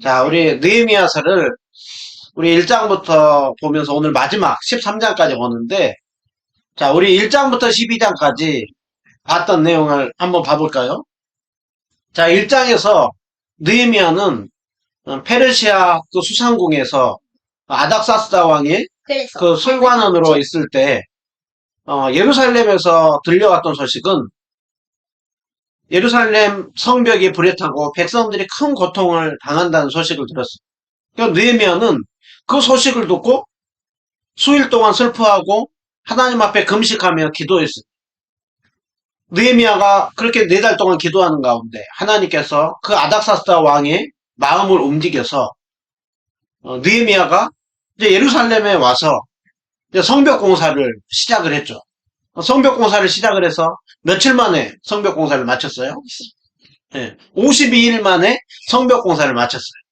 자, 우리 느헤미야서를 우리 1장부터 보면서 오늘 마지막 13장까지 보는데, 자, 우리 1장부터 12장까지 봤던 내용을 한번 봐볼까요? 자, 1장에서 느헤미야는 페르시아 그 수상궁에서 아닥사스다 왕의 그래서 그 술관원으로 있을 때 예루살렘에서 들려왔던 소식은 예루살렘 성벽이 불에 타고 백성들이 큰 고통을 당한다는 소식을 들었어요. 그러니까 느헤미야는 그 소식을 듣고 수일 동안 슬퍼하고 하나님 앞에 금식하며 기도했어요. 느헤미야가 그렇게 4달 동안 기도하는 가운데 하나님께서 그 아닥사스다 왕의 마음을 움직여서 느헤미야가 이제 예루살렘에 와서 이제 성벽 공사를 시작을 했죠. 성벽 공사를 시작을 해서 며칠 만에 성벽 공사를 마쳤어요. 52일 만에 성벽 공사를 마쳤어요.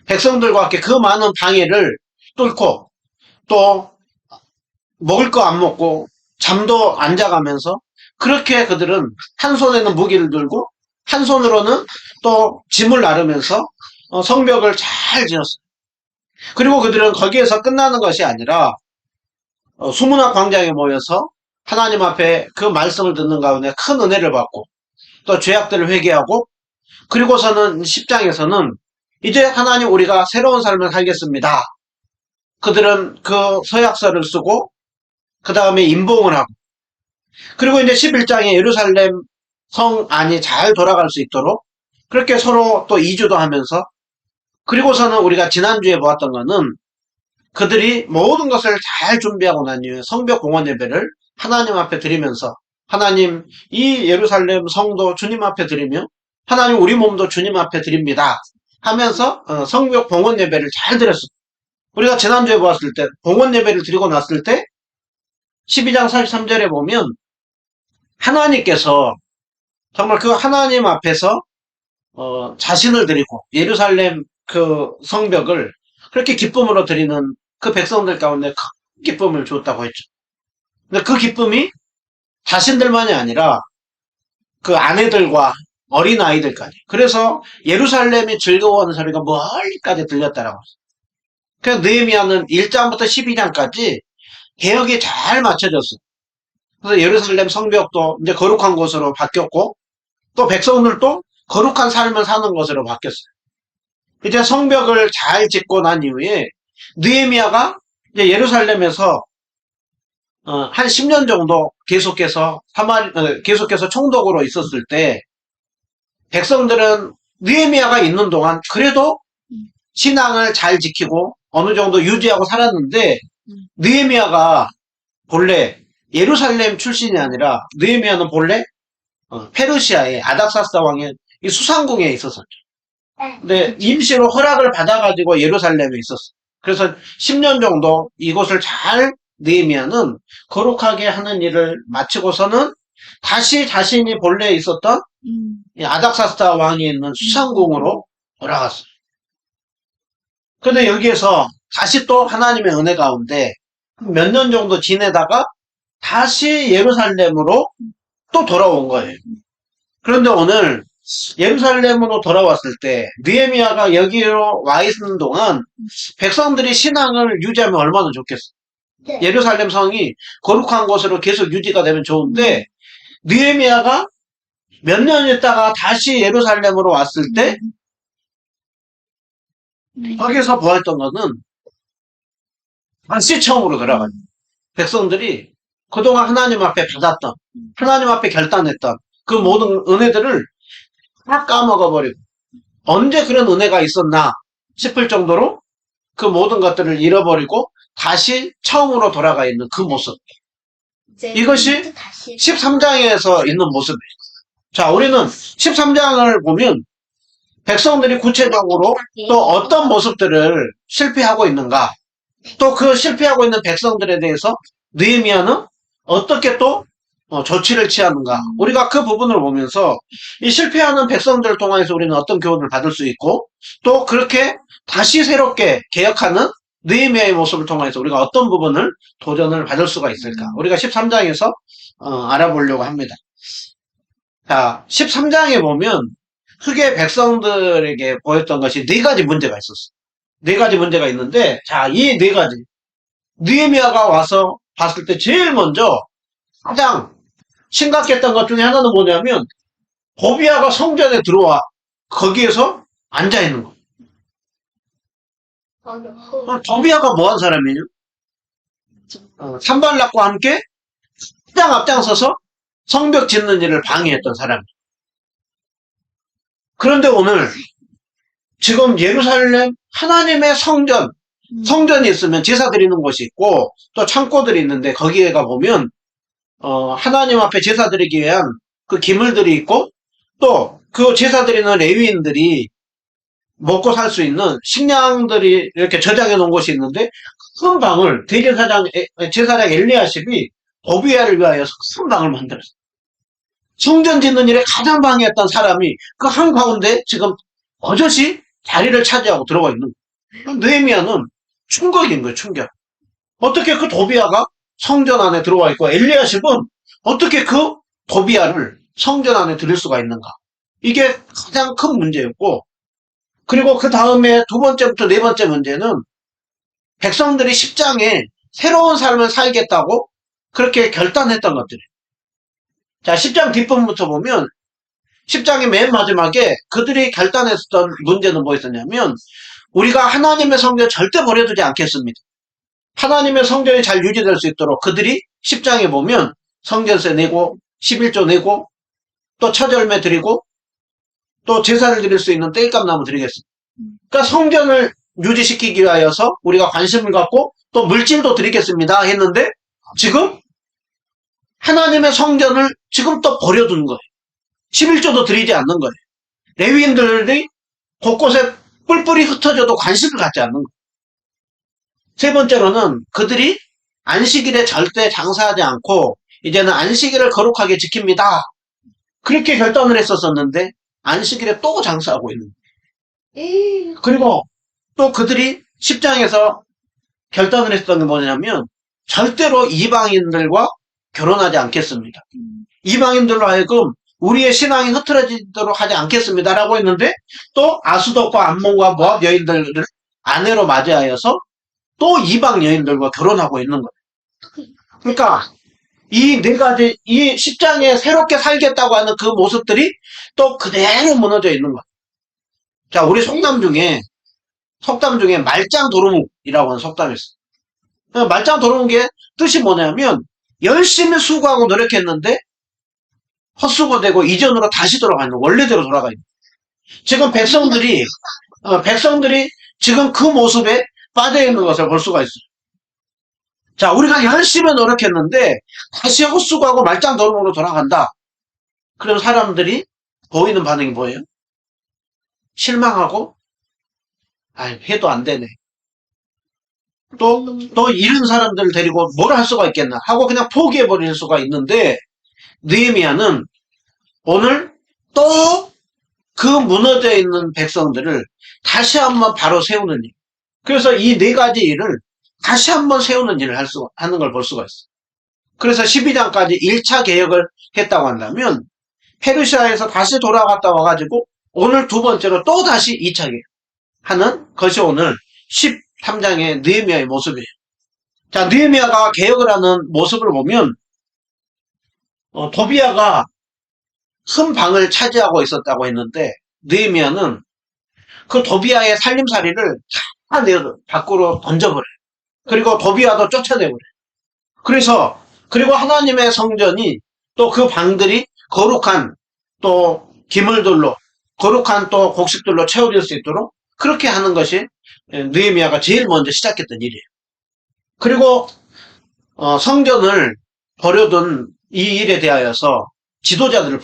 백성들과 함께 그 많은 방해를 뚫고 또 먹을 거 안 먹고 잠도 안 자가면서 그렇게 그들은 한 손에는 무기를 들고 한 손으로는 또 짐을 나르면서 성벽을 잘 지었어요. 그리고 그들은 거기에서 끝나는 것이 아니라 수문학 광장에 모여서 하나님 앞에 그 말씀을 듣는 가운데 큰 은혜를 받고 또 죄악들을 회개하고 그리고서는 10장에서는 이제 하나님 우리가 새로운 삶을 살겠습니다. 그들은 그 서약서를 쓰고 그 다음에 임봉을 하고 그리고 이제 11장에 예루살렘 성 안이 잘 돌아갈 수 있도록 그렇게 서로 또 이주도 하면서 그리고서는 우리가 지난주에 보았던 거는 그들이 모든 것을 잘 준비하고 난 이후에 성벽 공헌 예배를 하나님 앞에 드리면서 하나님 이 예루살렘 성도 주님 앞에 드리며 하나님 우리 몸도 주님 앞에 드립니다 하면서 성벽 공헌 예배를 잘 드렸습니다. 우리가 지난주에 보았을 때 공헌 예배를 드리고 났을 때 12장 43절에 보면 하나님께서 정말 그 하나님 앞에서 자신을 드리고 예루살렘 그 성벽을 그렇게 기쁨으로 드리는 그 백성들 가운데 큰 기쁨을 주었다고 했죠. 근데 그 기쁨이 자신들만이 아니라 그 아내들과 어린아이들까지. 그래서 예루살렘이 즐거워하는 소리가 멀리까지 들렸다라고 했어요. 그래서 느헤미야는 1장부터 12장까지 개혁이 잘 맞춰졌어요. 그래서 예루살렘 성벽도 이제 거룩한 곳으로 바뀌었고 또 백성들도 거룩한 삶을 사는 것으로 바뀌었어요. 이제 성벽을 잘 짓고 난 이후에 느헤미야가 이제 예루살렘에서 한 10년 정도 계속해서 총독으로 있었을 때 백성들은 느헤미야가 있는 동안 그래도 신앙을 잘 지키고 어느 정도 유지하고 살았는데 느헤미야가 본래 예루살렘 출신이 아니라 느헤미야는 본래 페르시아의 아닥사스다 왕의 이 수상궁에 있었었죠. 근데 임시로 허락을 받아가지고 예루살렘에 있었어. 그래서 10년 정도 이곳을 잘 느헤미야는 거룩하게 하는 일을 마치고서는 다시 자신이 본래 있었던 이 아닥사스다 왕이 있는 수상궁으로 돌아갔어요. 근데 여기에서 다시 또 하나님의 은혜 가운데 몇 년 정도 지내다가 다시 예루살렘으로 또 돌아온 거예요. 그런데 오늘 예루살렘으로 돌아왔을 때 느헤미야가 여기로 와 있는 동안 백성들이 신앙을 유지하면 얼마나 좋겠어. 네. 예루살렘 성이 거룩한 곳으로 계속 유지가 되면 좋은데 느헤미야가 몇 년 있다가 다시 예루살렘으로 왔을 때 거기서 보았던 거는 다시 처음으로 돌아가요. 백성들이 그동안 하나님 앞에 받았던 하나님 앞에 결단했던 그 모든 은혜들을 다 까먹어버리고 언제 그런 은혜가 있었나 싶을 정도로 그 모든 것들을 잃어버리고 다시 처음으로 돌아가 있는 그 모습. 이것이 13장에서 있는 모습이에요. 자, 우리는 13장을 보면 백성들이 구체적으로 또 어떤 모습들을 실패하고 있는가, 또 그 실패하고 있는 백성들에 대해서 느헤미야는 어떻게 또 조치를 취하는가. 우리가 그 부분을 보면서 이 실패하는 백성들을 통해서 우리는 어떤 교훈을 받을 수 있고 또 그렇게 다시 새롭게 개혁하는 느헤미야의 모습을 통해서 우리가 어떤 부분을 도전을 받을 수가 있을까. 우리가 13장에서 알아보려고 합니다. 자, 13장에 보면 크게 백성들에게 보였던 것이 네 가지 문제가 있었어. 네 가지 문제가 있는데, 자, 이 네 가지. 느헤미야가 와서 봤을 때 제일 먼저 가장 심각했던 것 중에 하나는 뭐냐면, 도비야가 성전에 들어와 거기에서 앉아 있는 거. 도비야가 뭐 한 사람이에요? 산발락과 함께 앞장서서 성벽 짓는 일을 방해했던 사람. 그런데 오늘 지금 예루살렘 하나님의 성전이 있으면 제사 드리는 곳이 있고 또 창고들이 있는데 거기에 가보면 하나님 앞에 제사 드리기 위한 그 기물들이 있고 또 그 제사 드리는 레위인들이 먹고 살 수 있는 식량들이 이렇게 저장해 놓은 곳이 있는데 큰 방을 제사장 엘리야십이 도비야를 위하여 큰 방을 만들었어요. 성전 짓는 일에 가장 방해했던 사람이 그 한가운데 지금 버젓이 자리를 차지하고 들어와 있는 거예요. 느헤미야는 충격인 거예요, 충격. 어떻게 그 도비야가 성전 안에 들어와 있고 엘리야십은 어떻게 그 도비야를 성전 안에 들일 수가 있는가. 이게 가장 큰 문제였고 그리고 그 다음에 두 번째부터 네 번째 문제는 백성들이 10장에 새로운 삶을 살겠다고 그렇게 결단했던 것들이에요. 자, 10장 뒷부분부터 보면 10장의 맨 마지막에 그들이 결단했던 문제는 뭐였었냐면 우리가 하나님의 성전 절대 버려두지 않겠습니다. 하나님의 성전이 잘 유지될 수 있도록 그들이 10장에 보면 성전세 내고 11조 내고 또 처절매 드리고 또 제사를 드릴 수 있는 땔감나무 드리겠습니다. 그러니까 성전을 유지시키기 위하여서 우리가 관심을 갖고 또 물질도 드리겠습니다 했는데 지금 하나님의 성전을 지금 또 버려둔 거예요. 11조도 드리지 않는 거예요. 레위인들이 곳곳에 뿔뿔이 흩어져도 관심을 갖지 않는 거예요. 세 번째로는 그들이 안식일에 절대 장사하지 않고 이제는 안식일을 거룩하게 지킵니다. 그렇게 결단을 했었는데 안식일에 또 장사하고 있는 거예요. 그리고 또 그들이 10장에서 결단을 했던 게 뭐냐면 절대로 이방인들과 결혼하지 않겠습니다. 이방인들로 하여금 우리의 신앙이 흐트러지도록 하지 않겠습니다 라고 했는데 또 아수돗과 암몬과 모압 여인들을 아내로 맞이하여서 또 이방 여인들과 결혼하고 있는 거예요. 그러니까 이 네 가지 이 10장에 새롭게 살겠다고 하는 그 모습들이 또 그대로 무너져 있는 거예요. 자, 우리 속담 중에 말짱 도루묵이라고 하는 속담이 있어요. 말짱 도루묵의 뜻이 뭐냐면 열심히 수고하고 노력했는데 헛수고되고 이전으로 다시 돌아가는 원래대로 돌아가 있는 지금 백성들이 지금 그 모습에 빠져 있는 것을 볼 수가 있어요. 자, 우리가 열심히 노력했는데 다시 헛수고하고 말짱 도루묵으로 돌아간다. 그럼 사람들이 보이는 반응이 뭐예요? 실망하고 해도 안 되네. 또 이런 사람들을 데리고 뭘 할 수가 있겠나 하고 그냥 포기해버릴 수가 있는데 느헤미야는 오늘 또 그 무너져 있는 백성들을 다시 한번 바로 세우는 일. 그래서 이 네 가지 일을 다시 한번 세우는 일을 하는 걸 볼 수가 있어요. 그래서 12장까지 1차 개혁을 했다고 한다면 페르시아에서 다시 돌아갔다 와가지고 오늘 두 번째로 또 다시 2차 개혁하는 것이 오늘 13장의 느헤미야의 모습이에요. 자, 느헤미야가 개혁을 하는 모습을 보면 도비야가 큰 방을 차지하고 있었다고 했는데 느헤미야는 그 도비야의 살림살이를 다 밖으로 던져버려요. 그리고 도비야도 쫓아내버려요. 그리고 하나님의 성전이 또 그 방들이 거룩한 또 기물들로 거룩한 또 곡식들로 채워질 수 있도록 그렇게 하는 것이 느헤미야가 제일 먼저 시작했던 일이에요. 그리고 성전을 버려둔 이 일에 대하여서 지도자들을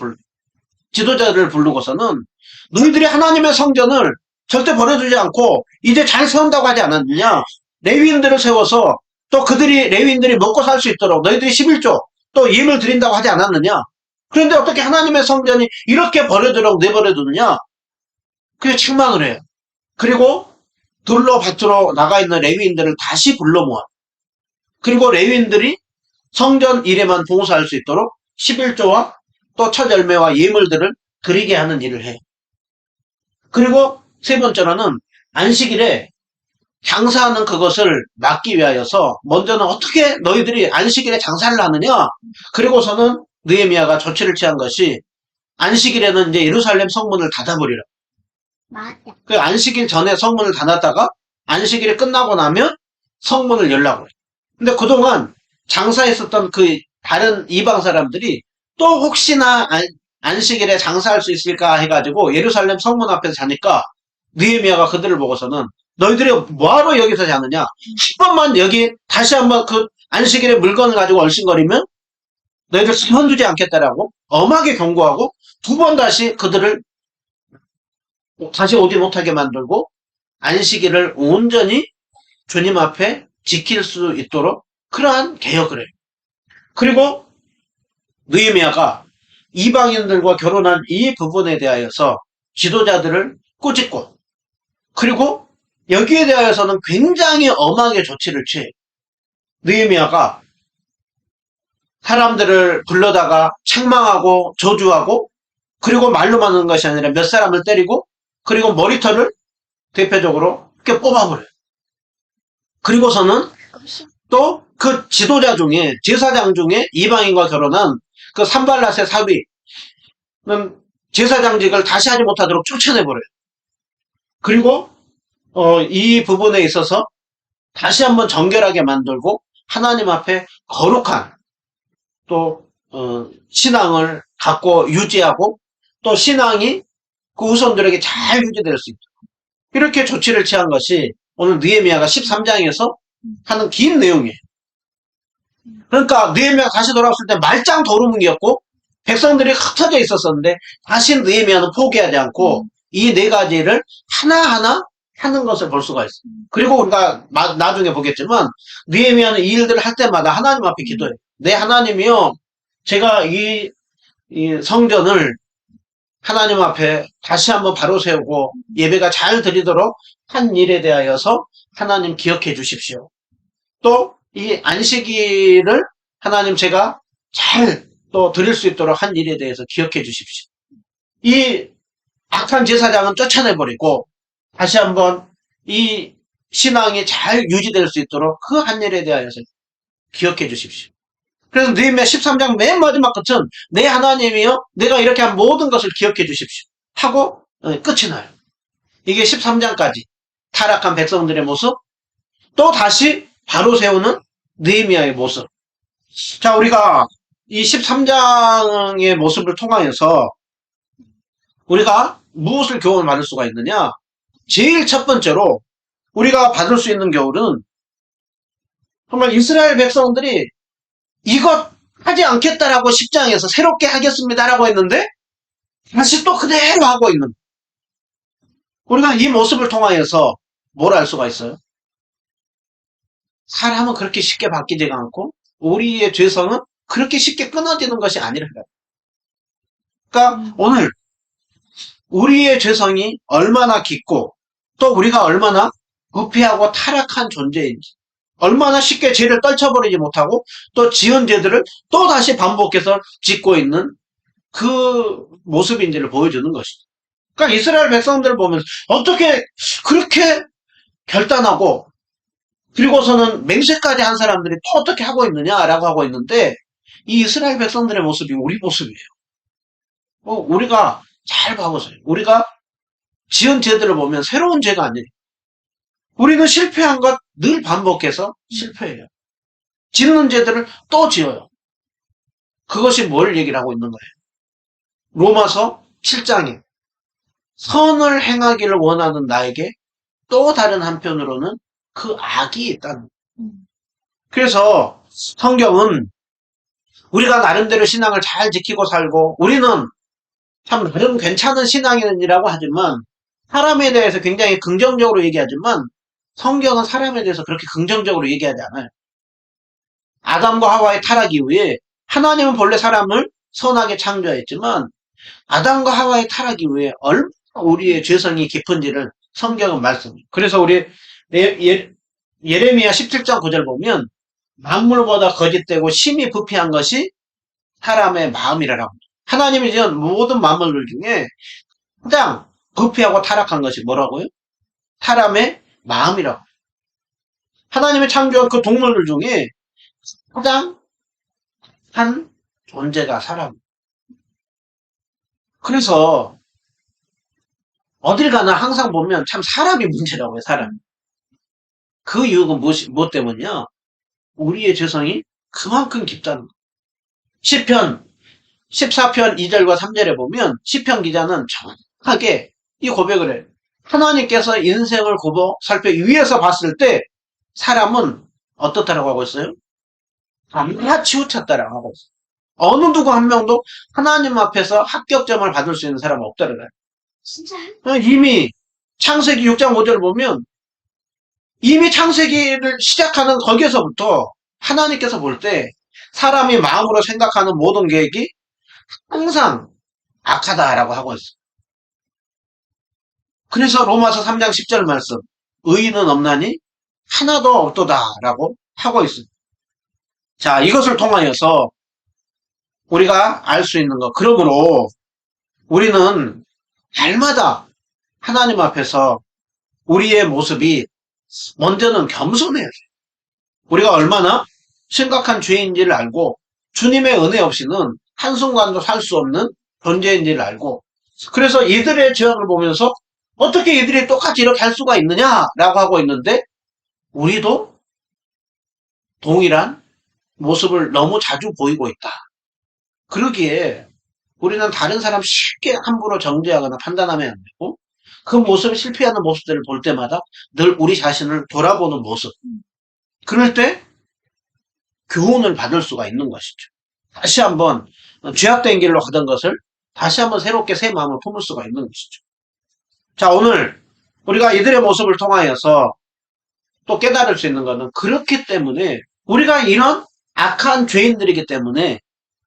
부르고서는 너희들이 하나님의 성전을 절대 버려두지 않고 이제 잘 세운다고 하지 않았느냐. 레위인들을 세워서 또 레위인들이 먹고 살 수 있도록 너희들이 11조 또 예물 드린다고 하지 않았느냐. 그런데 어떻게 하나님의 성전이 이렇게 버려두라고 내버려두느냐. 그게 책망을 해요. 그리고 밭으로 나가 있는 레위인들을 다시 불러 모아. 그리고 레위인들이 성전 일에만 봉사할 수 있도록 11조와 또 첫 열매와 예물들을 드리게 하는 일을 해요. 그리고 세 번째로는 안식일에 장사하는 그것을 막기 위하여서 먼저는 어떻게 너희들이 안식일에 장사를 하느냐? 그리고서는 느헤미야가 조치를 취한 것이 안식일에는 이제 예루살렘 성문을 닫아버리라. 맞아. 그 안식일 전에 성문을 닫았다가 안식일이 끝나고 나면 성문을 열라고 해. 근데 그동안 장사했었던 그 다른 이방 사람들이 또 혹시나 안식일에 장사할 수 있을까 해가지고 예루살렘 성문 앞에서 자니까 느헤미야가 그들을 보고서는 너희들이 뭐하러 여기서 자느냐? 10번만 여기 다시 한번 그 안식일에 물건을 가지고 얼씬거리면 너희들 손두지 않겠다라고 엄하게 경고하고 두 번 다시 그들을 다시 오지 못하게 만들고 안식일을 온전히 주님 앞에 지킬 수 있도록 그러한 개혁을 해요. 그리고 느헤미야가 이방인들과 결혼한 이 부분에 대하여서 지도자들을 꾸짖고 그리고 여기에 대하여서는 굉장히 엄하게 조치를 취해요. 느헤미야가 사람들을 불러다가 책망하고 저주하고 그리고 말로만 하는 것이 아니라 몇 사람을 때리고 그리고 머리털을 대표적으로 이렇게 뽑아버려요. 그리고서는 또 그 지도자 중에 제사장 중에 이방인과 결혼한 그 산발랏의 사위는 제사장직을 다시 하지 못하도록 쫓아내버려요. 그리고 이 부분에 있어서 다시 한번 정결하게 만들고 하나님 앞에 거룩한 또 신앙을 갖고 유지하고 또 신앙이 그 후손들에게 잘 유지될 수 있도록 이렇게 조치를 취한 것이 오늘 느헤미야가 13장에서 하는 긴 내용이에요. 그러니까 느헤미야가 다시 돌아왔을 때 말짱 도루묵이었고 백성들이 흩어져 있었었는데 다시 느헤미야는 포기하지 않고 이 네 가지를 하나하나 하는 것을 볼 수가 있어요. 그리고 우리가 나중에 보겠지만 느헤미야는 이 일들을 할 때마다 하나님 앞에 기도해요. 네 하나님이요, 제가 이 성전을 하나님 앞에 다시 한번 바로 세우고 예배가 잘 드리도록 한 일에 대하여서 하나님 기억해 주십시오. 또 이 안식일을 하나님 제가 잘 또 드릴 수 있도록 한 일에 대해서 기억해 주십시오. 이 악한 제사장은 쫓아내버리고 다시 한번 이 신앙이 잘 유지될 수 있도록 그 한 일에 대하여서 기억해 주십시오. 그래서 느헤미야 13장 맨 마지막 끝은 내 하나님이여 내가 이렇게 한 모든 것을 기억해 주십시오 하고 끝이 나요. 이게 13장까지 타락한 백성들의 모습, 또 다시 바로 세우는 느헤미야의 모습. 자, 우리가 이 13장의 모습을 통하여서 우리가 무엇을 교훈을 받을 수가 있느냐? 제일 첫 번째로 우리가 받을 수 있는 교훈은 정말 이스라엘 백성들이 이것 하지 않겠다라고 10장에서 새롭게 하겠습니다라고 했는데 다시 또 그대로 하고 있는, 우리가 이 모습을 통하여서 뭘 알 수가 있어요? 사람은 그렇게 쉽게 바뀌지가 않고 우리의 죄성은 그렇게 쉽게 끊어지는 것이 아니라요. 그러니까 오늘 우리의 죄성이 얼마나 깊고 또 우리가 얼마나 부패하고 타락한 존재인지, 얼마나 쉽게 죄를 떨쳐버리지 못하고 또 지은 죄들을 또 다시 반복해서 짓고 있는 그 모습인지를 보여주는 것이죠. 그러니까 이스라엘 백성들을 보면서 어떻게 그렇게 결단하고 그리고서는 맹세까지 한 사람들이 또 어떻게 하고 있느냐라고 하고 있는데, 이 이스라엘 백성들의 모습이 우리 모습이에요. 우리가 잘 봐보세요. 우리가 지은 죄들을 보면 새로운 죄가 아니에요. 우리는 실패한 것 늘 반복해서 실패해요. 짓는 죄들을 또 지어요. 그것이 뭘 얘기를 하고 있는 거예요? 로마서 7장에 선을 행하기를 원하는 나에게 또 다른 한편으로는 그 악이 있다는 거예요. 그래서 성경은 우리가 나름대로 신앙을 잘 지키고 살고 우리는 참 나름 괜찮은 신앙인이라고 하지만 사람에 대해서 굉장히 긍정적으로 얘기하지만 성경은 사람에 대해서 그렇게 긍정적으로 얘기하지 않아요. 아담과 하와의 타락 이후에 하나님은 본래 사람을 선하게 창조했지만 아담과 하와의 타락 이후에 얼마나 우리의 죄성이 깊은지를 성경은 말씀해요. 그래서 우리 예레미야 17장 9절 보면 만물보다 거짓되고 심히 부패한 것이 사람의 마음이라고 합니다. 하나님이 지은 모든 만물들 중에 가장 부패하고 타락한 것이 뭐라고요? 사람의 마음이라고. 하나님의 창조한 그 동물들 중에 가장 한 존재가 사람. 그래서 어딜 가나 항상 보면 참 사람이 문제라고 해요, 사람. 그 이유가 무엇 때문이냐? 우리의 죄성이 그만큼 깊다는 거예요. 시편 14편 2절과 3절에 보면 시편 기자는 정확하게 이 고백을 해요. 하나님께서 인생을 굽어 살펴 위에서 봤을 때 사람은 어떻다라고 하고 있어요? 다 치우쳤다라고 하고 있어요. 어느 누구 한 명도 하나님 앞에서 합격점을 받을 수 있는 사람은 없다라고 해요. 진짜요? 이미 창세기 6장 5절을 보면 이미 창세기를 시작하는 거기에서부터 하나님께서 볼 때 사람이 마음으로 생각하는 모든 계획이 항상 악하다라고 하고 있어요. 그래서 로마서 3장 10절 말씀 의인은 없나니 하나도 없도다라고 하고 있어요. 자, 이것을 통하여서 우리가 알 수 있는 것. 그러므로 우리는 날마다 하나님 앞에서 우리의 모습이 먼저는 겸손해야 돼요. 우리가 얼마나 심각한 죄인지를 알고 주님의 은혜 없이는 한순간도 살 수 없는 존재인지를 알고 그래서 이들의 죄악을 보면서 어떻게 이들이 똑같이 이렇게 할 수가 있느냐라고 하고 있는데 우리도 동일한 모습을 너무 자주 보이고 있다. 그러기에 우리는 다른 사람 쉽게 함부로 정죄하거나 판단하면 안 되고 그 모습이 실패하는 모습들을 볼 때마다 늘 우리 자신을 돌아보는 모습. 그럴 때 교훈을 받을 수가 있는 것이죠. 다시 한번 죄악된 길로 가던 것을 다시 한번 새롭게 새 마음을 품을 수가 있는 것이죠. 자, 오늘 우리가 이들의 모습을 통하여서 또 깨달을 수 있는 것은 그렇기 때문에 우리가 이런 악한 죄인들이기 때문에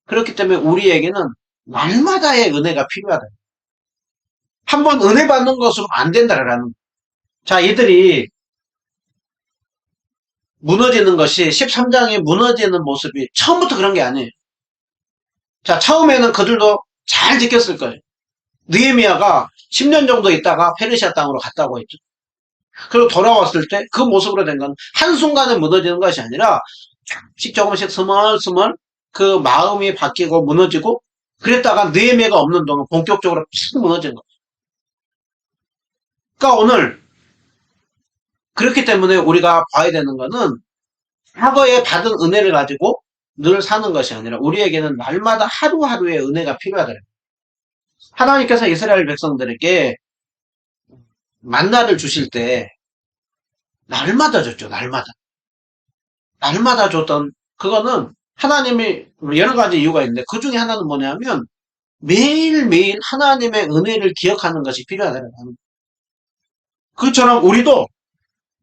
그렇기 때문에 우리에게는 날마다의 은혜가 필요하다. 한번 은혜 받는 것으로 안 된다라는. 자, 이들이 무너지는 것이 13장에 무너지는 모습이 처음부터 그런 게 아니에요. 자, 처음에는 그들도 잘 지켰을 거예요. 느헤미야가 10년 정도 있다가 페르시아 땅으로 갔다고 했죠. 그리고 돌아왔을 때 그 모습으로 된 건 한순간에 무너지는 것이 아니라 조금씩 스멀스멀 그 마음이 바뀌고 무너지고 그랬다가 느헤미야가 없는 동안 본격적으로 팍 무너진 거예요. 그러니까 오늘 그렇기 때문에 우리가 봐야 되는 거는 과거에 받은 은혜를 가지고 늘 사는 것이 아니라 우리에게는 날마다 하루하루의 은혜가 필요하다. 하나님께서 이스라엘 백성들에게 만나를 주실 때 날마다 줬죠. 날마다. 날마다 줬던 그거는 하나님이 여러 가지 이유가 있는데 그 중에 하나는 뭐냐면 매일매일 하나님의 은혜를 기억하는 것이 필요하다는 거예요. 그처럼 우리도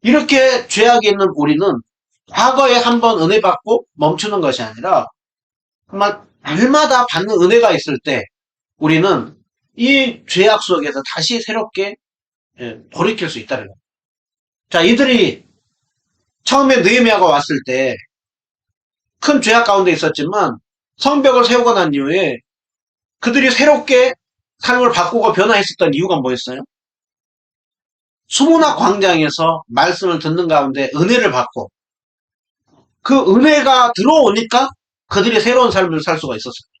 이렇게 죄악이 있는 우리는 과거에 한번 은혜 받고 멈추는 것이 아니라 정말 날마다 받는 은혜가 있을 때 우리는 이 죄악 속에서 다시 새롭게 돌이킬 수 있다는 거예요. 자, 이들이 처음에 느헤미야가 왔을 때 큰 죄악 가운데 있었지만 성벽을 세우고 난 이후에 그들이 새롭게 삶을 바꾸고 변화했었던 이유가 뭐였어요? 수문학 광장에서 말씀을 듣는 가운데 은혜를 받고 그 은혜가 들어오니까 그들이 새로운 삶을 살 수가 있었어요.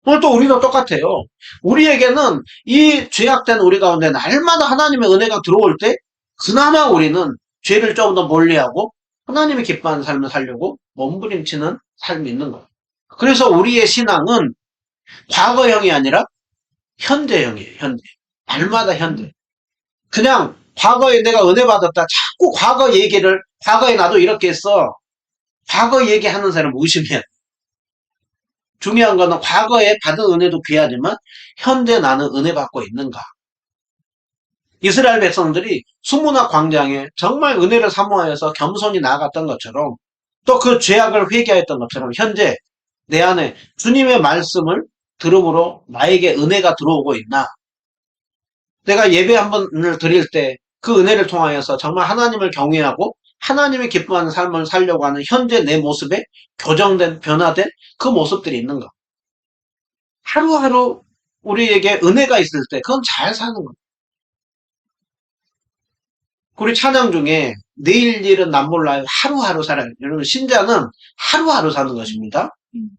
오늘 또 우리도 똑같아요. 우리에게는 이 죄악된 우리 가운데 날마다 하나님의 은혜가 들어올 때 그나마 우리는 죄를 조금 더 멀리하고 하나님이 기뻐하는 삶을 살려고 몸부림치는 삶이 있는 거예요. 그래서 우리의 신앙은 과거형이 아니라 현재형이에요. 현재. 날마다 현재. 그냥 과거에 내가 은혜 받았다. 자꾸 과거 얘기를 과거에 나도 이렇게 했어. 과거 얘기하는 사람 의심해야 돼. 중요한 거는 과거에 받은 은혜도 귀하지만 현재 나는 은혜 받고 있는가. 이스라엘 백성들이 수문학 광장에 정말 은혜를 사모하여서 겸손히 나아갔던 것처럼 또 그 죄악을 회개했던 것처럼 현재 내 안에 주님의 말씀을 들음으로 나에게 은혜가 들어오고 있나. 내가 예배 한 번을 드릴 때 그 은혜를 통하여서 정말 하나님을 경외하고 하나님이 기뻐하는 삶을 살려고 하는 현재 내 모습에 교정된 변화된 그 모습들이 있는가. 하루하루 우리에게 은혜가 있을 때 그건 잘 사는 거예요. 우리 찬양 중에 내일 일은 난 몰라요. 하루하루 살아요. 여러분, 신자는 하루하루 사는 것입니다.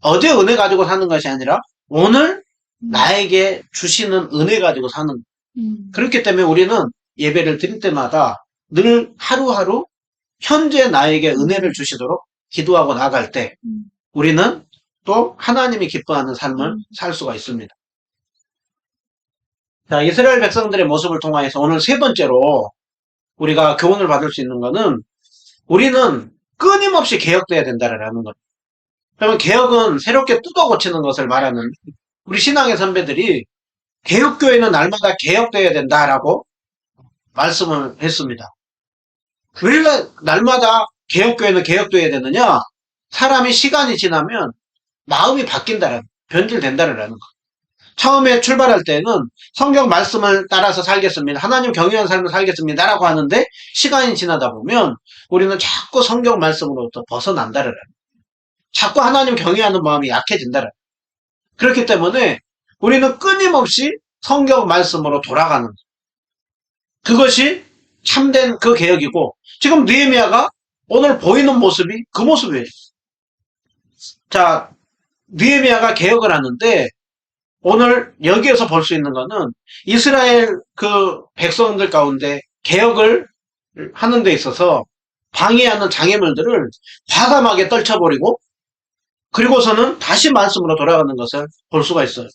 어제 은혜 가지고 사는 것이 아니라 오늘 나에게 주시는 은혜 가지고 사는 거예요. 그렇기 때문에 우리는 예배를 드릴 때마다 늘 하루하루 현재 나에게 은혜를 주시도록 기도하고 나갈 때 우리는 또 하나님이 기뻐하는 삶을 살 수가 있습니다. 자, 이스라엘 백성들의 모습을 통하여서 오늘 세 번째로 우리가 교훈을 받을 수 있는 것은 우리는 끊임없이 개혁돼야 된다라는 것. 그러면 개혁은 새롭게 뜯어 고치는 것을 말하는 우리 신앙의 선배들이 개혁교회는 날마다 개혁돼야 된다라고 말씀을 했습니다. 왜 날마다 개혁교회는 개혁돼야 되느냐? 사람이 시간이 지나면 마음이 바뀐다라는, 변질된다라는 거. 처음에 출발할 때는 성경 말씀을 따라서 살겠습니다. 하나님 경외하는 삶을 살겠습니다라고 하는데 시간이 지나다 보면 우리는 자꾸 성경 말씀으로부터 벗어난다라는 거예요. 자꾸 하나님 경외하는 마음이 약해진다라는 거예요. 그렇기 때문에 우리는 끊임없이 성경 말씀으로 돌아가는 거예요. 그것이 참된 그 개혁이고 지금 느헤미야가 오늘 보이는 모습이 그 모습이에요. 자, 느헤미야가 개혁을 하는데 오늘 여기에서 볼 수 있는 거는 이스라엘 그 백성들 가운데 개혁을 하는 데 있어서 방해하는 장애물들을 과감하게 떨쳐버리고 그리고서는 다시 말씀으로 돌아가는 것을 볼 수가 있어요.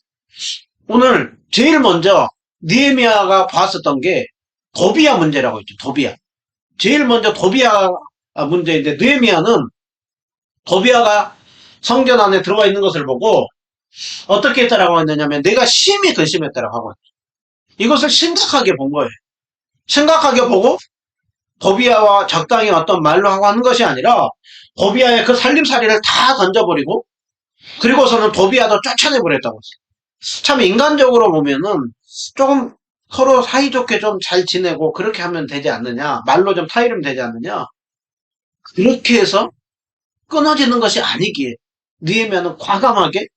오늘 제일 먼저 느헤미야가 봤었던 게 도비야 문제라고 있죠. 도비야. 제일 먼저 도비야 문제인데 느헤미야는 도비야가 성전 안에 들어와 있는 것을 보고 어떻게 했다라고 했느냐면 내가 심히 근심했다라고 하고 이것을 심각하게 본 거예요. 심각하게 보고 도비야와 적당히 어떤 말로 하고 하는 것이 아니라 도비야의 그 살림살이를 다 던져버리고 그리고서는 도비야도 쫓아내버렸다고 했어요. 참 인간적으로 보면은 조금 서로 사이좋게 좀 잘 지내고 그렇게 하면 되지 않느냐, 말로 좀 타이르면 되지 않느냐, 그렇게 해서 끊어지는 것이 아니기에 느헤미야는 과감하게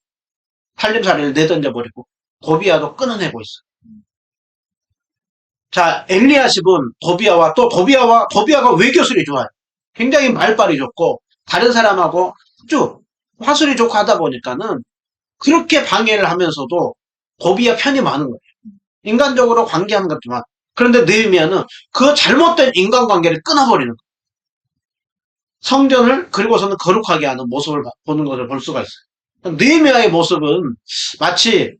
살림살이를 내던져버리고 도비야도 끊어내고 있어요. 자, 엘리야십은 도비야가 외교술이 좋아요. 굉장히 말빨이 좋고 다른 사람하고 쭉 화술이 좋고 하다 보니까는 그렇게 방해를 하면서도 도비야 편이 많은 거예요. 인간적으로 관계하는 것지만 그런데 느헤미야는 그 잘못된 인간관계를 끊어버리는 거예요. 성전을 그리고서는 거룩하게 하는 모습을 보는 것을 볼 수가 있어요. 느헤미야의 모습은 마치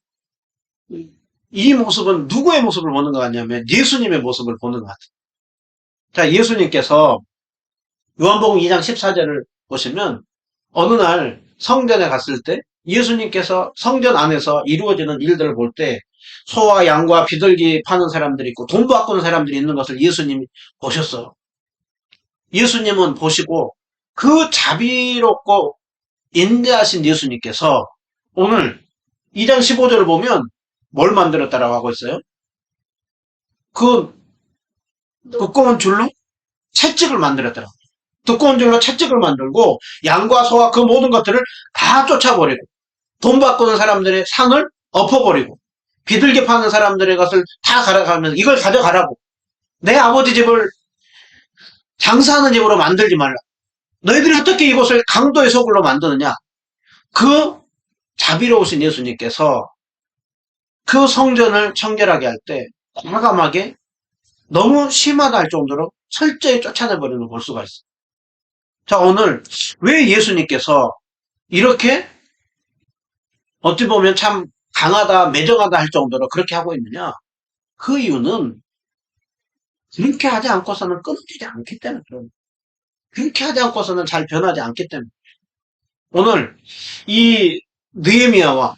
이 모습은 누구의 모습을 보는 것 같냐면 예수님의 모습을 보는 것 같아요. 자, 예수님께서 요한복음 2장 14절을 보시면 어느 날 성전에 갔을 때 예수님께서 성전 안에서 이루어지는 일들을 볼 때 소와 양과 비둘기 파는 사람들이 있고 돈 바꾸는 사람들이 있는 것을 예수님이 보셨어요. 예수님은 보시고 그 자비롭고 인자하신 예수님께서 오늘 2장 15절을 보면 뭘 만들었다라고 하고 있어요? 그 두꺼운 줄로 채찍을 만들었더라고요. 두꺼운 줄로 채찍을 만들고 양과 소와 그 모든 것들을 다 쫓아버리고 돈 바꾸는 사람들의 상을 엎어버리고 비둘기 파는 사람들의 것을 다 가져가면서 이걸 가져가라고 내 아버지 집을 장사하는 집으로 만들지 말라. 너희들이 어떻게 이곳을 강도의 소굴로 만드느냐. 그 자비로우신 예수님께서 그 성전을 청결하게 할 때 과감하게 너무 심하다 할 정도로 철저히 쫓아내버리는 걸 볼 수가 있어요. 자, 오늘 왜 예수님께서 이렇게 어찌 보면 참 강하다, 매정하다 할 정도로 그렇게 하고 있느냐? 그 이유는 그렇게 하지 않고서는 끊어지지 않기 때문에 그런 그렇게 하지 않고서는 잘 변하지 않기 때문에 오늘 이 느헤미야와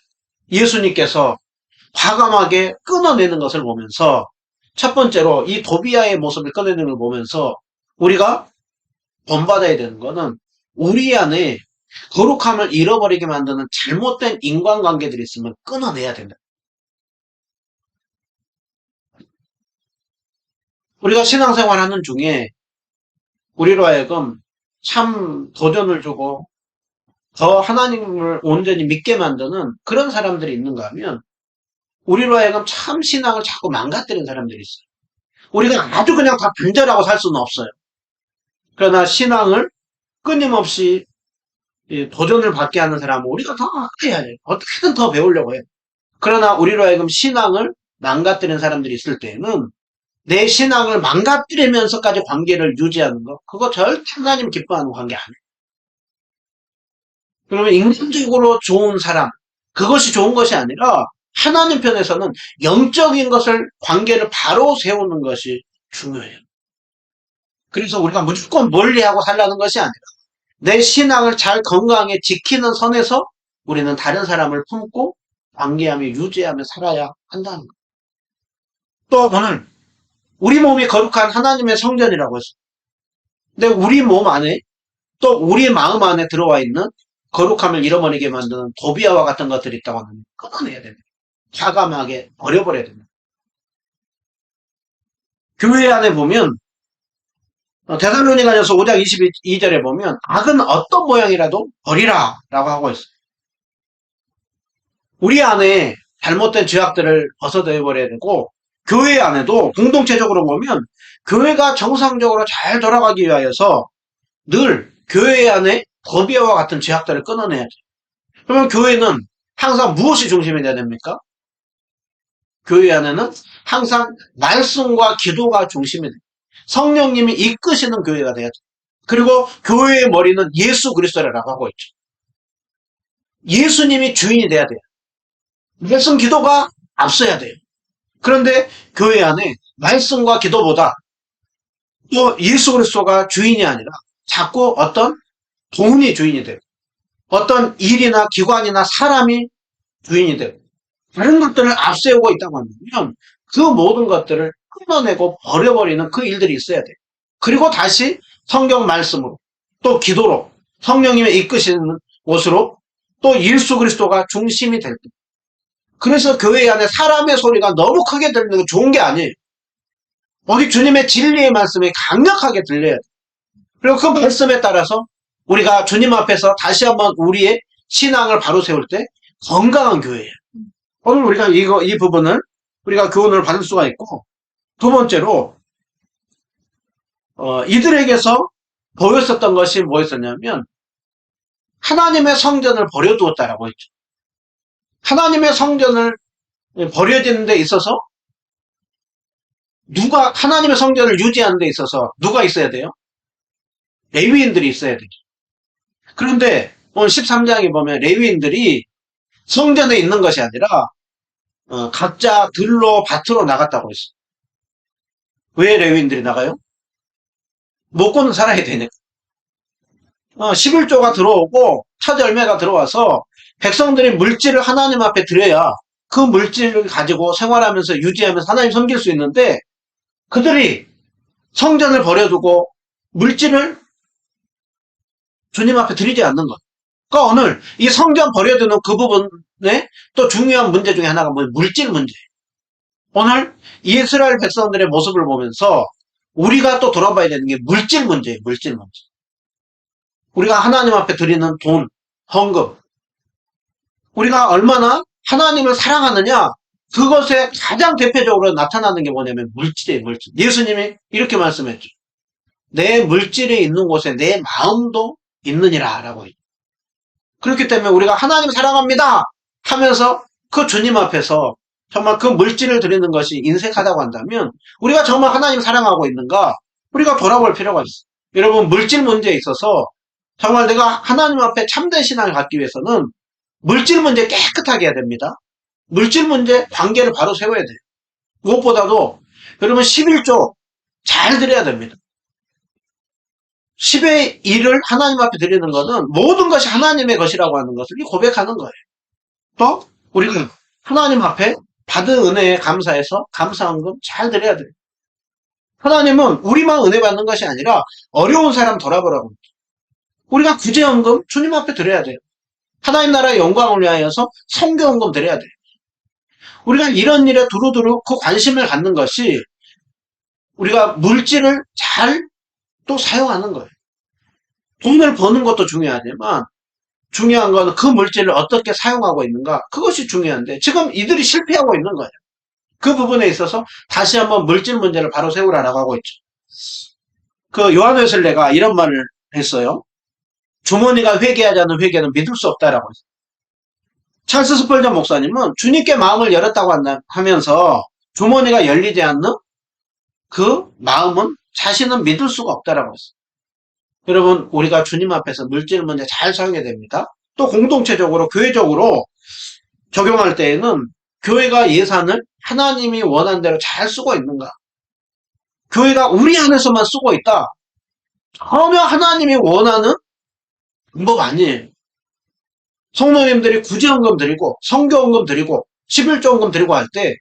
예수님께서 과감하게 끊어내는 것을 보면서 첫 번째로 이 도비야의 모습을 끊어내는 걸 보면서 우리가 본받아야 되는 것은 우리 안에 거룩함을 잃어버리게 만드는 잘못된 인간관계들이 있으면 끊어내야 된다. 우리가 신앙생활하는 중에 우리로 하여금 참 도전을 주고 더 하나님을 온전히 믿게 만드는 그런 사람들이 있는가 하면 우리로 하여금 참 신앙을 자꾸 망가뜨리는 사람들이 있어요. 우리가 아주 그냥 다 단절하고 살 수는 없어요. 그러나 신앙을 끊임없이 도전을 받게 하는 사람은 우리가 더 해야 돼요. 어떻게든 더 배우려고 해요. 그러나 우리로 하여금 신앙을 망가뜨리는 사람들이 있을 때에는 내 신앙을 망가뜨리면서까지 관계를 유지하는 거, 그거 절대 하나님 기뻐하는 관계 아니에요. 그러면 인간적으로 좋은 사람, 그것이 좋은 것이 아니라 하나님 편에서는 영적인 것을, 관계를 바로 세우는 것이 중요해요. 그래서 우리가 무조건 멀리하고 살라는 것이 아니라 내 신앙을 잘 건강하게 지키는 선에서 우리는 다른 사람을 품고 관계하며 유지하며 살아야 한다는 거예요. 또 오늘 우리 몸이 거룩한 하나님의 성전이라고 했어요. 근데 우리 몸 안에 또 우리 마음 안에 들어와 있는 거룩함을 잃어버리게 만드는 도비아와 같은 것들이 있다고 하면 끊어내야 됩니다. 과감하게 버려버려야 됩니다. 교회 안에 보면 데살로니가전서 5장 22절에 보면 악은 어떤 모양이라도 버리라 라고 하고 있어요. 우리 안에 잘못된 죄악들을 벗어내버려야 되고, 교회 안에도 공동체적으로 보면 교회가 정상적으로 잘 돌아가기 위하여서 늘 교회 안에 더비아와 같은 죄악들을 끊어내야 돼요. 그러면 교회는 항상 무엇이 중심이 돼야 됩니까? 교회 안에는 항상 말씀과 기도가 중심이 돼요. 성령님이 이끄시는 교회가 돼야 돼요. 그리고 교회의 머리는 예수 그리스도라고 하고 있죠. 예수님이 주인이 돼야 돼요. 말씀 기도가 앞서야 돼요. 그런데 교회 안에 말씀과 기도보다 또 예수 그리스도가 주인이 아니라 자꾸 어떤 돈이 주인이 되고 어떤 일이나 기관이나 사람이 주인이 되고 다른 것들을 앞세우고 있다고 한다면 그 모든 것들을 끊어내고 버려버리는 그 일들이 있어야 돼요. 그리고 다시 성경 말씀으로 또 기도로 성령님의 이끄시는 곳으로 또 예수 그리스도가 중심이 될 때, 그래서 교회 안에 사람의 소리가 너무 크게 들리는 게 좋은 게 아니에요. 오직 주님의 진리의 말씀이 강력하게 들려야 돼요. 그리고 그 말씀에 따라서 우리가 주님 앞에서 다시 한번 우리의 신앙을 바로 세울 때 건강한 교회예요. 오늘 우리가 이 부분을 우리가 교훈을 받을 수가 있고, 두 번째로 이들에게서 보였었던 것이 뭐였었냐면 하나님의 성전을 버려두었다라고 했죠. 하나님의 성전을 버려지는 데 있어서 하나님의 성전을 유지하는 데 있어서 누가 있어야 돼요? 레위인들이 있어야 되죠. 그런데 오늘 13장에 보면 레위인들이 성전에 있는 것이 아니라 각자 들로 밭으로 나갔다고 했어요. 왜 레위인들이 나가요? 먹고는 살아야 되니까. 11조가 들어오고 첫 열매가 들어와서 백성들이 물질을 하나님 앞에 드려야 그 물질을 가지고 생활하면서 유지하면서 하나님 섬길 수 있는데, 그들이 성전을 버려두고 물질을 주님 앞에 드리지 않는 것. 그러니까 오늘 이 성전 버려두는 그 부분에 또 중요한 문제 중에 하나가 물질 문제예요. 오늘 이스라엘 백성들의 모습을 보면서 우리가 또 돌아봐야 되는 게 물질 문제예요. 물질 문제. 우리가 하나님 앞에 드리는 돈, 헌금, 우리가 얼마나 하나님을 사랑하느냐, 그것에 가장 대표적으로 나타나는 게 뭐냐면 물질이에요. 물질. 예수님이 이렇게 말씀했죠. 내 물질이 있는 곳에 내 마음도 있느니라 라고 했죠. 그렇기 때문에 우리가 하나님 사랑합니다 하면서 그 주님 앞에서 정말 그 물질을 드리는 것이 인색하다고 한다면 우리가 정말 하나님 사랑하고 있는가, 우리가 돌아볼 필요가 있어요. 여러분, 물질 문제에 있어서 정말 내가 하나님 앞에 참된 신앙을 갖기 위해서는 물질 문제 깨끗하게 해야 됩니다. 물질 문제 관계를 바로 세워야 돼요. 무엇보다도 여러분 11조 잘 드려야 됩니다. 10의 1을 하나님 앞에 드리는 것은 모든 것이 하나님의 것이라고 하는 것을 고백하는 거예요. 또 우리가 하나님 앞에 받은 은혜에 감사해서 감사헌금 잘 드려야 돼요. 하나님은 우리만 은혜 받는 것이 아니라 어려운 사람 돌아보라고 합니다. 우리가 구제헌금 주님 앞에 드려야 돼요. 하나님 나라의 영광을 위하여서 선교헌금 드려야 돼요. 우리가 이런 일에 두루두루 그 관심을 갖는 것이 우리가 물질을 잘 또 사용하는 거예요. 돈을 버는 것도 중요하지만 중요한 건 그 물질을 어떻게 사용하고 있는가, 그것이 중요한데 지금 이들이 실패하고 있는 거예요. 그 부분에 있어서 다시 한번 물질 문제를 바로 세우라라고 하고 있죠. 그 요한 웨슬레가 이런 말을 했어요. 주머니가 회개하지 않는 회개는 믿을 수 없다라고 했어요. 찰스 스펄전 목사님은 주님께 마음을 열었다고 하면서 주머니가 열리지 않는 그 마음은 자신은 믿을 수가 없다라고 했어요. 여러분, 우리가 주님 앞에서 물질 문제 잘 사용해야 됩니다. 또 공동체적으로, 교회적으로 적용할 때에는 교회가 예산을 하나님이 원하는 대로 잘 쓰고 있는가? 교회가 우리 안에서만 쓰고 있다. 전혀 하나님이 원하는 법 아니에요. 성도님들이 구제헌금 드리고 성교헌금 드리고 11조헌금 드리고 할 때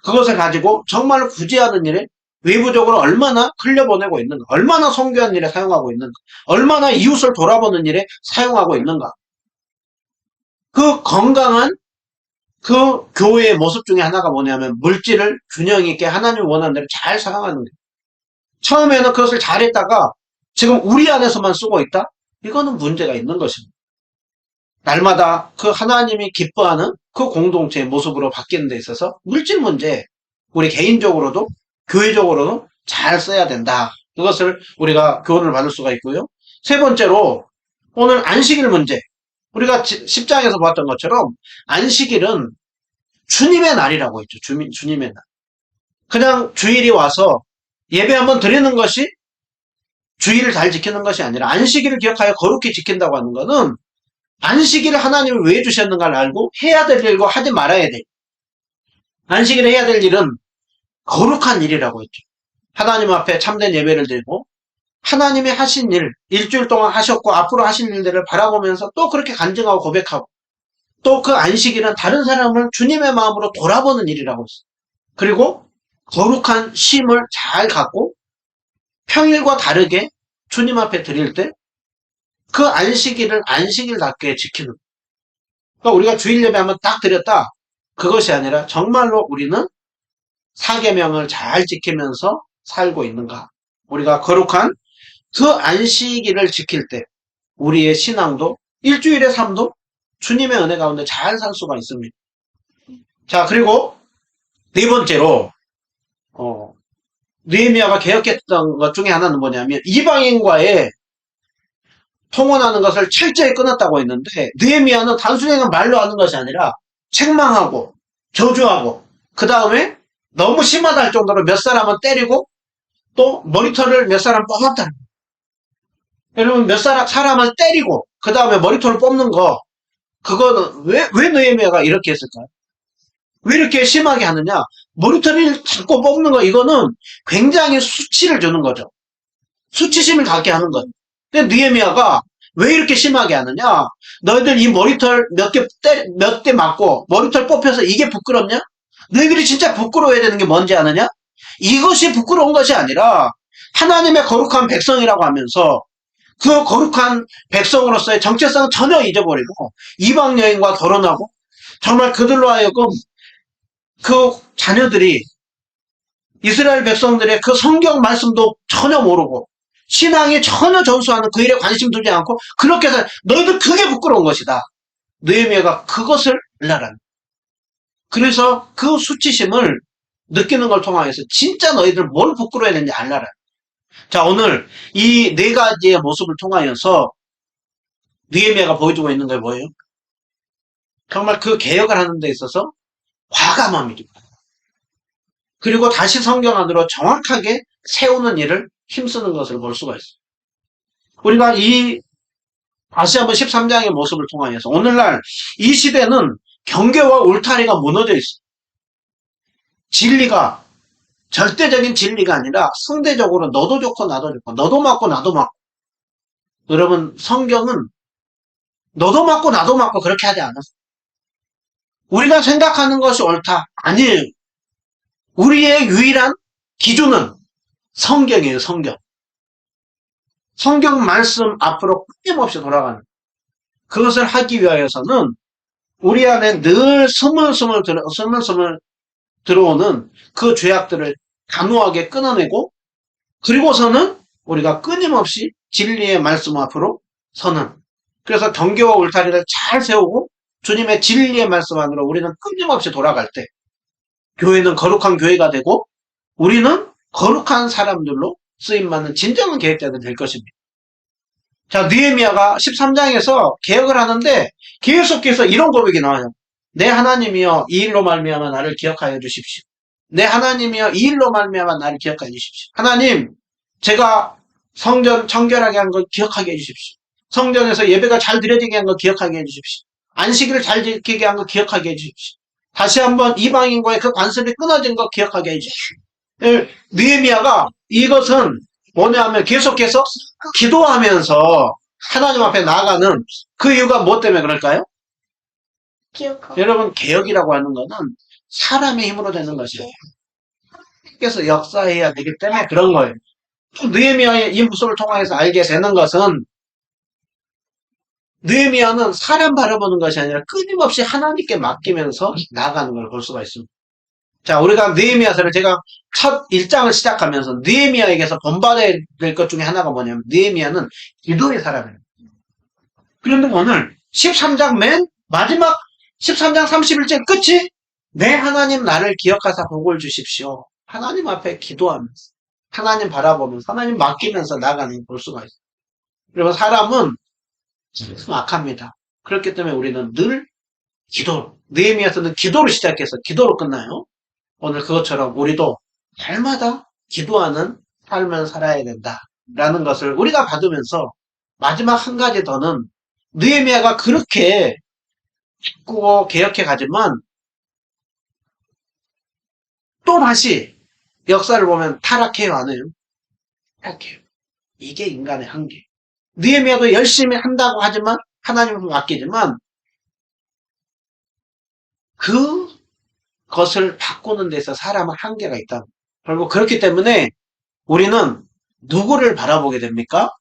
그것을 가지고 정말 구제하는 일에 외부적으로 얼마나 흘려보내고 있는가, 얼마나 성교하는 일에 사용하고 있는가, 얼마나 이웃을 돌아보는 일에 사용하고 있는가. 그 건강한 그 교회의 모습 중에 하나가 뭐냐면 물질을 균형 있게 하나님 원하는 대로 잘 사용하는 거예요. 처음에는 그것을 잘했다가 지금 우리 안에서만 쓰고 있다? 이거는 문제가 있는 것입니다. 날마다 그 하나님이 기뻐하는 그 공동체의 모습으로 바뀌는 데 있어서 물질 문제, 우리 개인적으로도 교회적으로도 잘 써야 된다. 이것을 우리가 교훈을 받을 수가 있고요. 세 번째로 오늘 안식일 문제. 우리가 10장에서 봤던 것처럼 안식일은 주님의 날이라고 했죠. 주님의 날. 그냥 주일이 와서 예배 한번 드리는 것이 주일을 잘 지키는 것이 아니라 안식일을 기억하여 거룩히 지킨다고 하는 것은 안식일을 하나님이 왜 주셨는가를 알고 해야 될 일과 하지 말아야 될 일. 안식일에 해야 될 일은 거룩한 일이라고 했죠. 하나님 앞에 참된 예배를 드리고 하나님이 하신 일, 일주일 동안 하셨고 앞으로 하실 일들을 바라보면서 또 그렇게 간증하고 고백하고 또 그 안식일은 다른 사람을 주님의 마음으로 돌아보는 일이라고 했어요. 그리고 거룩한 쉼을 잘 갖고 평일과 다르게 주님 앞에 드릴 때 그 안식일을 안식일답게 지키는. 그러니까 우리가 주일 예배 한번 딱 드렸다. 그것이 아니라 정말로 우리는 사계명을 잘 지키면서 살고 있는가. 우리가 거룩한 그 안식일을 지킬 때 우리의 신앙도 일주일의 삶도 주님의 은혜 가운데 잘 살 수가 있습니다. 자, 그리고 네 번째로 느헤미야가 개혁했던 것 중에 하나는 뭐냐면 이방인과의 통혼하는 것을 철저히 끊었다고 했는데 느헤미야는 단순히 말로 하는 것이 아니라 책망하고 저주하고 그 다음에 너무 심하다 할 정도로 몇 사람은 때리고 또 머리털을 몇 사람 뽑았다. 여러분 몇 사람을 때리고 그 다음에 머리털을 뽑는 거 그거는 왜 느헤미야가 이렇게 했을까요? 왜 이렇게 심하게 하느냐? 머리털을 잡고 뽑는 거 이거는 굉장히 수치를 주는 거죠. 수치심을 갖게 하는 거죠. 근데 느헤미야가 왜 이렇게 심하게 하느냐? 너희들 이 머리털 몇 대 맞고 머리털 뽑혀서 이게 부끄럽냐? 너희들이 진짜 부끄러워야 되는 게 뭔지 아느냐? 이것이 부끄러운 것이 아니라 하나님의 거룩한 백성이라고 하면서 그 거룩한 백성으로서의 정체성을 전혀 잊어버리고 이방 여인과 결혼하고 정말 그들로 하여금 그 자녀들이 이스라엘 백성들의 그 성경 말씀도 전혀 모르고 신앙이 전혀 전수하는 그 일에 관심 두지 않고 그렇게 해서 너희들 그게 부끄러운 것이다. 느헤미야가 그것을 알라라. 그래서 그 수치심을 느끼는 걸 통해서 진짜 너희들 뭘 부끄러워야 되는지 알라라. 자, 오늘 이 네 가지의 모습을 통하여서 느헤미야가 보여주고 있는 게 뭐예요? 정말 그 개혁을 하는 데 있어서 과감함이죠. 그리고 다시 성경 안으로 정확하게 세우는 일을 힘쓰는 것을 볼 수가 있어요. 우리가 다시 한번 13장의 모습을 통하여서 오늘날 이 시대는 경계와 울타리가 무너져 있어요. 진리가 절대적인 진리가 아니라 상대적으로 너도 좋고 나도 좋고 너도 맞고 나도 맞고. 여러분 성경은 너도 맞고 나도 맞고 그렇게 하지 않았어요. 우리가 생각하는 것이 옳다. 아니에요. 우리의 유일한 기준은 성경이에요. 성경. 성경 말씀 앞으로 끊임없이 돌아가는 그것을 하기 위하여서는 우리 안에 늘 스물스물 들어오는 그 죄악들을 단호하게 끊어내고 그리고서는 우리가 끊임없이 진리의 말씀 앞으로 서는 그래서 경계와 울타리를 잘 세우고 주님의 진리의 말씀 안으로 우리는 끊임없이 돌아갈 때 교회는 거룩한 교회가 되고 우리는 거룩한 사람들로 쓰임받는 진정한 개혁자가 될 것입니다. 자, 느헤미야가 13장에서 개혁을 하는데 계속해서 이런 고백이 나와요. 내 하나님이여 이 일로 말미암아 나를 기억하여 주십시오. 내 하나님이여 이 일로 말미암아 나를 기억하여 주십시오. 하나님, 제가 성전 청결하게 한 거 기억하게 해주십시오. 성전에서 예배가 잘 드려지게 한 거 기억하게 해주십시오. 안식일을 잘 지키게 한 거 기억하게 해주십시오. 다시 한번 이방인과의 그 관습이 끊어진 거 기억하게 해주십시오. 느헤미야가 이것은 뭐냐면 계속해서 기도하면서 하나님 앞에 나아가는 그 이유가 뭐 때문에 그럴까요? 기억하고. 여러분, 개혁이라고 하는 거는 사람의 힘으로 되는 것이에요. 그래서 역사해야 되기 때문에 그런 거예요. 또 느헤미야의 이 모습을 통해서 알게 되는 것은 느헤미야는 사람 바라보는 것이 아니라 끊임없이 하나님께 맡기면서 나아가는 걸 볼 수가 있습니다. 자, 우리가 느헤미야서를 제가 첫 1장을 시작하면서 느헤미야에게서 본받아야 될 것 중에 하나가 뭐냐면 느헤미야는 기도의 사람이에요. 그런데 오늘 13장 맨 마지막 13장 31절 끝이 내 하나님 나를 기억하사 복을 주십시오. 하나님 앞에 기도하면서 하나님 바라보면서 하나님 맡기면서 나가는 걸 볼 수가 있어요. 그리고 사람은 악합니다. 그렇기 때문에 우리는 늘 기도, 느헤미야서는 기도로 시작해서 기도로 끝나요. 오늘 그것처럼 우리도 날마다 기도하는 삶을 살아야 된다라는 것을 우리가 받으면서 마지막 한 가지 더는 느헤미야가 그렇게 바꾸고 개혁해 가지만 또 다시 역사를 보면 타락해요, 안 해요? 타락해요. 이게 인간의 한계. 느헤미야도 열심히 한다고 하지만 하나님을 맡기지만 그것을 바꾸는 데서 사람은 한계가 있다. 결국 그렇기 때문에 우리는 누구를 바라보게 됩니까?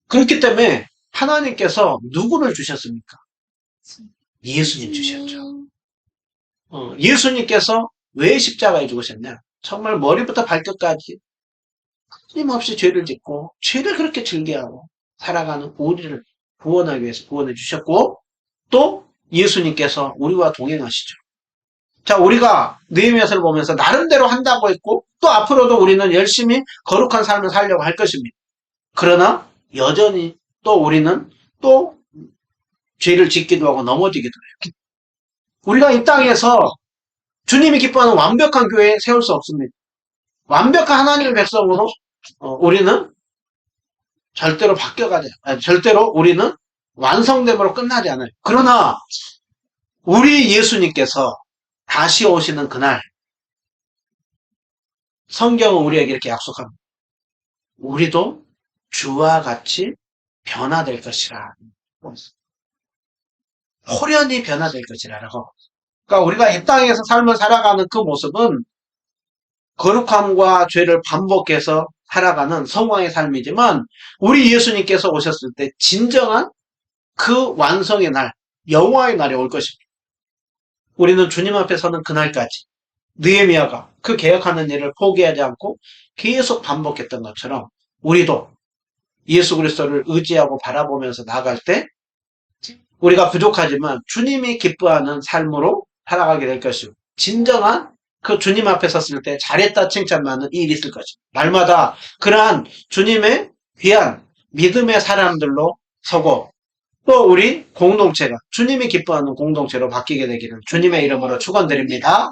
그렇기 때문에 하나님께서 누구를 주셨습니까? 예수님 주셨죠. 예수님께서 왜 십자가에 죽으셨냐? 정말 머리부터 발끝까지 끊임없이 죄를 짓고 죄를 그렇게 즐겨하고 살아가는 우리를 구원하기 위해서 구원해 주셨고 또 예수님께서 우리와 동행하시죠. 자, 우리가 느헤미야서를 보면서 나름대로 한다고 했고 또 앞으로도 우리는 열심히 거룩한 삶을 살려고 할 것입니다. 그러나 여전히 또 우리는 또 죄를 짓기도 하고 넘어지기도 해요. 우리가 이 땅에서 주님이 기뻐하는 완벽한 교회 세울 수 없습니다. 완벽한 하나님의 백성으로 우리는 절대로 바뀌어가지 않아요. 절대로 우리는 완성됨으로 끝나지 않아요. 그러나 우리 예수님께서 다시 오시는 그날 성경은 우리에게 이렇게 약속합니다. 우리도 주와 같이 변화될 것이라. 호련히 변화될 것이라고. 그러니까 우리가 이 땅에서 삶을 살아가는 그 모습은 거룩함과 죄를 반복해서 살아가는 성왕의 삶이지만 우리 예수님께서 오셨을 때 진정한 그 완성의 날, 영화의 날이 올 것입니다. 우리는 주님 앞에 서는 그날까지 느헤미야가 그 개혁하는 일을 포기하지 않고 계속 반복했던 것처럼 우리도 예수 그리스도를 의지하고 바라보면서 나아갈 때 우리가 부족하지만 주님이 기뻐하는 삶으로 살아가게 될 것이고 진정한 그 주님 앞에 섰을 때 잘했다 칭찬받는 일이 있을 것입니다. 날마다 그러한 주님의 귀한 믿음의 사람들로 서고 또 우리 공동체가 주님이 기뻐하는 공동체로 바뀌게 되기를 주님의 이름으로 축원드립니다.